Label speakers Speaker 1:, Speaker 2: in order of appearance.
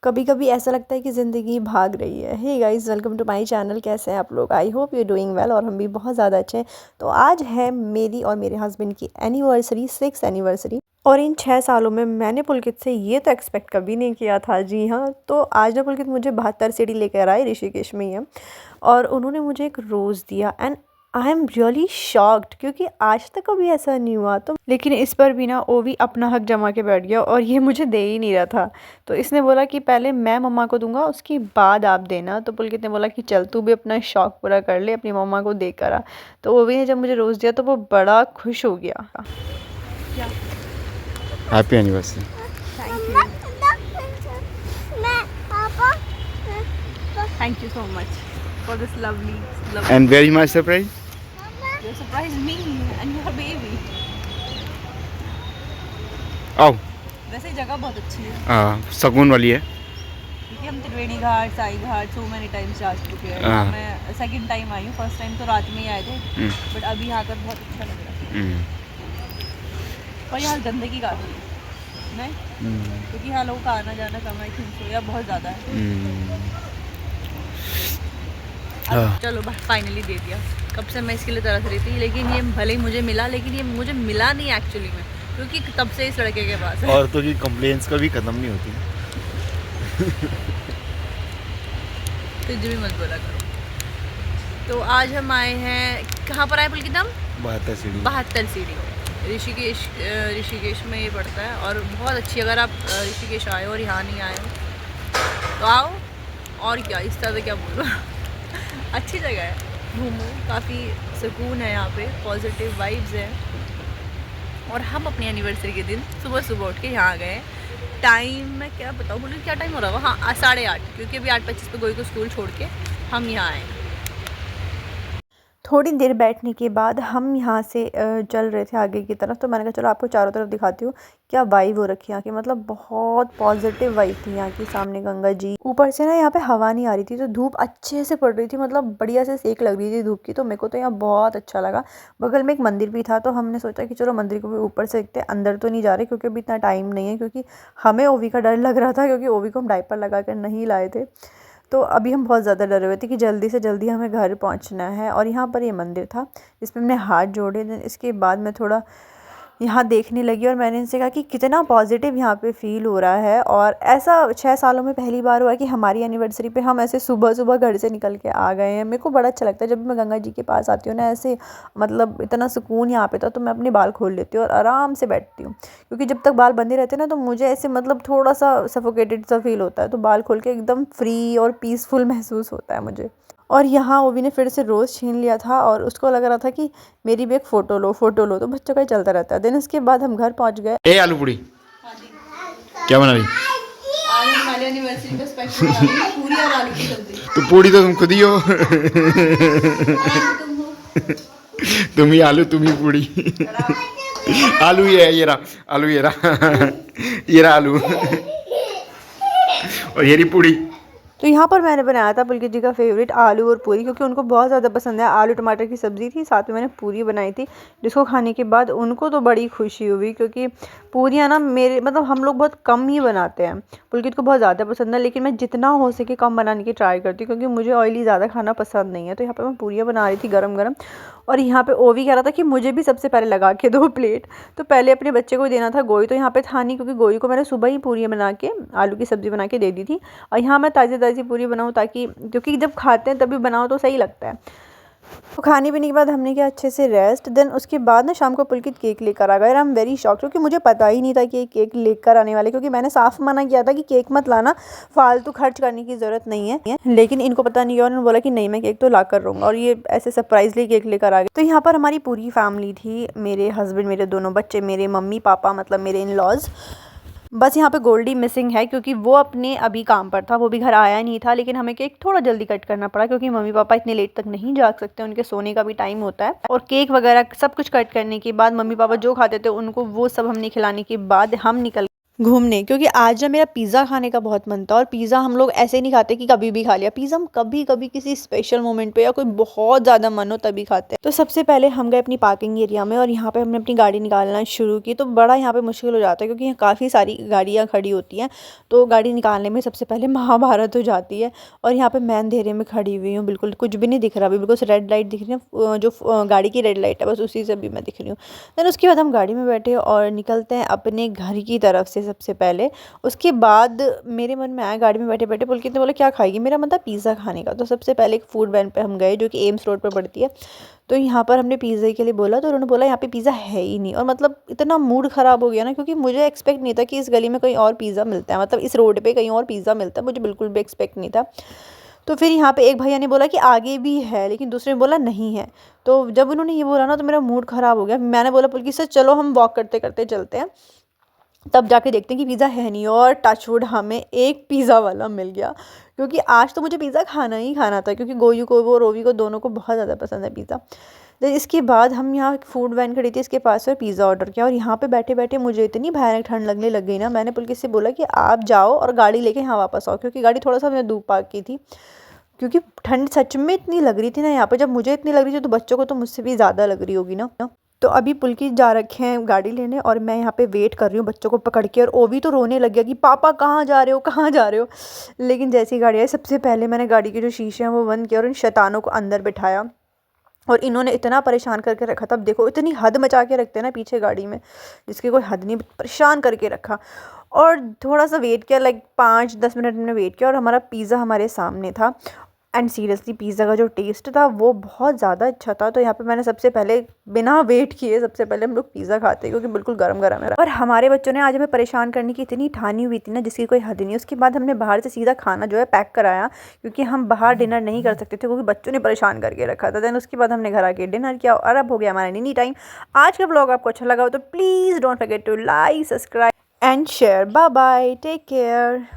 Speaker 1: कभी कभी ऐसा लगता है कि ज़िंदगी भाग रही है। Hey guys, welcome to my channel. कैसे हैं आप लोग? I hope you doing well. और हम भी बहुत ज़्यादा अच्छे हैं। तो आज है मेरी और मेरे हस्बैंड की एनिवर्सरी, 6th एनिवर्सरी। और इन 6 सालों में मैंने पुलकित से ये तो एक्सपेक्ट कभी नहीं किया था। जी हाँ, तो आज ना पुलकित मुझे 72 सीढ़ी लेकर आए, ऋषिकेश में ही है। और उन्होंने मुझे एक रोज़ दिया and I am really shocked, क्योंकि आज तक कभी ऐसा नहीं हुआ। तो लेकिन इस पर भी ना वो भी अपना हक जमा के बैठ गया और ये मुझे दे ही नहीं रहा था। तो इसने बोला कि पहले मैं मम्मा को दूंगा, उसके बाद आप देना। तो पुलकित ने बोला कि चल तू भी अपना शौक पूरा कर ले, अपनी मम्मा को देकर आ। तो वो भी ने जब मुझे रोज़ दिया तो वो बड़ा खुश हो गया।
Speaker 2: Happy anniversary.
Speaker 1: Thank you so much for this lovely.
Speaker 2: And very much surprise.
Speaker 1: You surprised me and your baby.
Speaker 2: आओ।
Speaker 1: वैसे जगह बहुत अच्छी है,
Speaker 2: सुकून वाली है।
Speaker 1: क्योंकि हम त्रिवेणी घाट, साई घाट सो मैनी टाइम्स जा चुके हैं।
Speaker 2: हाँ।
Speaker 1: मैं सेकंड टाइम आई हूँ। फर्स्ट टाइम तो रात में ही आए थे, बट अभी यहाँ कर बहुत अच्छा लग रहा है। पर यहाँ गंदगी काफ़ी है नहीं, क्योंकि यहाँ लोगों का आना जाना कम है, थिंक या बहुत ज़्यादा है। अब चलो बस फाइनली दे दिया। कब से मैं इसके लिए तरस रही थी, लेकिन ये भले ही मुझे मिला, लेकिन ये मुझे मिला नहीं एक्चुअली में, क्योंकि तब से इस लड़के के पास है।
Speaker 2: औरतों की कंप्लेंट्स कभी खत्म नहीं होती।
Speaker 1: कुछ भी मत बोला करो। तो आज हम आए हैं, कहाँ पर आए पुलकित? हम
Speaker 2: 72 सीढ़ी।
Speaker 1: 72 सीढ़ी ऋषिकेश में ये पड़ता है। और बहुत अच्छी, अगर आप ऋषिकेश आए हो और यहाँ नहीं आए हो तो आओ। और क्या, इस तरह से क्या बोलूँ। अच्छी जगह है, घूमो, काफ़ी सुकून है यहाँ पे, पॉजिटिव वाइब्स हैं। और हम अपनी एनिवर्सरी के दिन सुबह सुबह उठ के यहाँ गए। टाइम मैं क्या बताऊँ, बोलिए क्या टाइम हो रहा होगा? हाँ 8:30, क्योंकि अभी 8:25 पे गोई को स्कूल छोड़ के हम यहाँ आए। थोड़ी देर बैठने के बाद हम यहाँ से चल रहे थे आगे की तरफ। तो मैंने कहा चलो आपको चारों तरफ दिखाती हूँ क्या वाइब हो रखी है यहाँ की। मतलब बहुत पॉजिटिव वाइब थी यहाँ की। सामने गंगा जी, ऊपर से ना यहाँ पे हवा नहीं आ रही थी, तो धूप अच्छे से पड़ रही थी, मतलब बढ़िया से सेक लग रही थी धूप की। तो मेरे को तो यहाँ बहुत अच्छा लगा। बगल में एक मंदिर भी था, तो हमने सोचा कि चलो मंदिर को भी ऊपर से देखते हैं। अंदर तो नहीं जा रहे क्योंकि अभी इतना टाइम नहीं है, क्योंकि हमें ओवी का डर लग रहा था, क्योंकि ओवी को हम डायपर लगा कर नहीं लाए थे। तो अभी हम बहुत ज़्यादा डरे हुए थे कि जल्दी से जल्दी हमें घर पहुंचना है। और यहाँ पर ये मंदिर था जिसमें हमने हाथ जोड़े। इसके बाद मैं थोड़ा यहाँ देखने लगी और मैंने इनसे कहा कि कितना पॉजिटिव यहाँ पे फ़ील हो रहा है। और ऐसा 6 सालों में पहली बार हुआ कि हमारी एनिवर्सरी पे हम ऐसे सुबह सुबह घर से निकल के आ गए हैं। मेरे को बड़ा अच्छा लगता है जब मैं गंगा जी के पास आती हूँ ना, ऐसे मतलब इतना सुकून यहाँ पे था। तो मैं अपने बाल खोल लेती हूँ और आराम से बैठती हूँ, क्योंकि जब तक बाल बंधे रहते हैं ना तो मुझे ऐसे मतलब थोड़ा सा सफोकेटेड सा फील होता है। तो बाल खोल के एकदम फ्री और पीसफुल महसूस होता है मुझे। और यहाँ ओवी ने फिर से रोज़ छीन लिया था और उसको लग रहा था कि मेरी भी एक फ़ोटो लो फ़ोटो लो। तो बच्चों का ही चलता रहता है। देन उसके बाद हम घर पहुँच गए।
Speaker 2: ए आलू पूड़ी क्या बना रही?
Speaker 1: आज हमारी एनिवर्सरी पे स्पेशल बना रही हूँ पूरी और आलू की सब्जी।
Speaker 2: तो पूड़ी तो तुम खुद ही हो।
Speaker 1: तुम हो।
Speaker 2: तुम ही आलू, तुम ही पूड़ी। आलू ये है, ये रहा आलू, ये रहा ये रहा आलू और ये रही पूड़ी।
Speaker 1: तो यहाँ पर मैंने बनाया था पुलकित जी का फेवरेट आलू और पूरी, क्योंकि उनको बहुत ज़्यादा पसंद है। आलू टमाटर की सब्ज़ी थी, साथ में मैंने पूरी बनाई थी, जिसको खाने के बाद उनको तो बड़ी खुशी हुई। क्योंकि पूरियाँ ना मेरे मतलब हम लोग बहुत कम ही बनाते हैं। पुलकित को बहुत ज़्यादा पसंद है, लेकिन मैं जितना हो सके कम बनाने की ट्राई करती हूँ, क्योंकि मुझे ऑयली ज़्यादा खाना पसंद नहीं है। तो यहाँ पर मैं पूरियाँ बना रही थी गरम गरम। और यहाँ पे ओवी कह रहा था कि मुझे भी सबसे पहले लगा के 2 प्लेट। तो पहले अपने बच्चे को देना था। गोई तो यहाँ पे था नहीं, क्योंकि गोई को मैंने सुबह ही पूरियाँ बना के आलू की सब्ज़ी बना के दे दी थी। और यहाँ मैं ताज़ी ताज़ी पूरी बनाऊँ, ताकि क्योंकि जब खाते हैं तभी बनाओ तो सही लगता है। तो खाने पीने के बाद हमने किया अच्छे से रेस्ट। देन उसके बाद ना शाम को पुलकित केक लेकर आ गए। आई एम वेरी शॉक, क्योंकि मुझे पता ही नहीं था कि ये केक लेकर आने वाले, क्योंकि मैंने साफ मना किया था कि केक मत लाना, फालतू खर्च करने की ज़रूरत नहीं है। लेकिन इनको पता नहीं, और उन्होंने बोला कि नहीं मैं केक तो ला कर रहूँगा, और ये ऐसे सरप्राइजली केक लेकर आ गए। तो यहाँ पर हमारी पूरी फैमिली थी, मेरे हस्बैंड, मेरे दोनों बच्चे, मेरे मम्मी पापा, मतलब मेरे इन लॉज। बस यहाँ पे गोल्डी मिसिंग है, क्योंकि वो अपने अभी काम पर था, वो भी घर आया नहीं था। लेकिन हमें केक थोड़ा जल्दी कट करना पड़ा, क्योंकि मम्मी पापा इतने लेट तक नहीं जाग सकते, उनके सोने का भी टाइम होता है। और केक वगैरह सब कुछ कट करने के बाद मम्मी पापा जो खाते थे उनको वो सब हमने खिलाने के बाद हम निकल। घूमने, क्योंकि आज ना मेरा पिज़्ज़ा खाने का बहुत मन था और पिज़्ज़ा हम लोग ऐसे नहीं खाते कि कभी भी खा लिया। पिज़्ज़ा हम कभी कभी किसी स्पेशल मोमेंट पे या कोई बहुत ज़्यादा मन हो तभी खाते हैं। तो सबसे पहले हम गए अपनी पार्किंग एरिया में और यहाँ पे हमने अपनी गाड़ी निकालना शुरू की। तो बड़ा यहाँ पे मुश्किल हो जाता है क्योंकि यहाँ काफ़ी सारी गाड़ियाँ खड़ी होती हैं, तो गाड़ी निकालने में सबसे पहले महाभारत हो जाती है। और यहाँ पे मैं अंधेरे में खड़ी हुई हूँ, बिल्कुल कुछ भी नहीं दिख रहा अभी, बिल्कुल रेड लाइट दिख रही है, जो गाड़ी की रेड लाइट है बस उसी से भी मैं दिख रही हूँ। देन उसके बाद हम गाड़ी में बैठे और निकलते हैं अपने घर की तरफ से सबसे पहले। उसके बाद मेरे मन में आया गाड़ी में बैठे बैठे, पुलकित ने बोला क्या खाएगी, मेरा मन था पिज़्ज़ा खाने का। तो सबसे पहले एक फूड वैन पे हम गए जो कि एम्स रोड पर पड़ती है। तो यहाँ पर हमने पिज़्ज़ा के लिए बोला तो उन्होंने बोला यहाँ पे पिज़्ज़ा है ही नहीं। और मतलब इतना मूड ख़राब हो गया ना, क्योंकि मुझे एक्सपेक्ट नहीं था कि इस गली में कहीं और पिज़्ज़ा मिलता है, मतलब इस रोड पे कहीं और पिज़्ज़ा मिलता है, मुझे बिल्कुल भी एक्सपेक्ट नहीं था। तो फिर यहाँ पे एक भैया ने बोला कि आगे भी है, लेकिन दूसरे ने बोला नहीं है। तो जब उन्होंने ये बोला ना तो मेरा मूड ख़राब हो गया। मैंने बोला पुलकित से चलो हम वॉक करते करते चलते हैं, तब जाके देखते हैं कि पिज़्ज़ा है नहीं। और टचवुड हमें एक पिज़्ज़ा वाला मिल गया, क्योंकि आज तो मुझे पिज़्ज़ा खाना ही खाना था, क्योंकि गोयू को वो रोवी को दोनों को बहुत ज़्यादा पसंद है पिज़्ज़ा। तो इसके बाद हम यहाँ फूड वैन खड़ी थी, इसके पास से पिज़्ज़ा ऑर्डर किया। और यहाँ पे बैठे बैठे मुझे इतनी भयानक ठंड लगने लग गई ना, मैंने पुलकित से बोला कि आप जाओ और गाड़ी लेके यहाँ वापस आओ, क्योंकि गाड़ी थोड़ा सा हमने दूर पार्क की थी, क्योंकि ठंड सच में इतनी लग रही थी ना यहाँ पे। जब मुझे इतनी लग रही थी तो बच्चों को तो मुझसे भी ज़्यादा लग रही होगी ना। तो अभी पुलकित जा रखे हैं गाड़ी लेने और मैं यहाँ पे वेट कर रही हूँ बच्चों को पकड़ के। और ओवी तो रोने लग गया कि पापा कहाँ जा रहे हो, कहाँ जा रहे हो। लेकिन जैसी गाड़ी आई, सबसे पहले मैंने गाड़ी के जो शीशे हैं वो बंद किया और इन शैतानों को अंदर बिठाया। और इन्होंने इतना परेशान करके रखा था, अब देखो इतनी हद मचा के रखते हैं ना पीछे गाड़ी में, जिसकी कोई हद नहीं, परेशान करके रखा। और थोड़ा सा वेट किया, लाइक 5-10 मिनट हमने वेट किया और हमारा पिज़्ज़ा हमारे सामने था। एंड सीरियसली पिज़्ज़ा का जो टेस्ट था वो बहुत ज़्यादा अच्छा था। तो यहाँ पे मैंने सबसे पहले बिना वेट किए सबसे पहले हम लोग पिज़्ज़ा खाते हैं, क्योंकि बिल्कुल गरम गरम है। और हमारे बच्चों ने आज हमें परेशान करने की इतनी ठानी हुई थी ना, जिसकी कोई हद नहीं। उसके बाद हमने बाहर से सीधा खाना जो है पैक कराया, क्योंकि हम बाहर डिनर नहीं कर सकते थे क्योंकि बच्चों ने परेशान करके रखा था। देन उसके बाद हमने घर आके डिनर किया और अब हो गया हमारा नीनी टाइम। आज का ब्लॉग आपको अच्छा लगा हो तो please don't forget to like, subscribe and share. Bye bye, take care.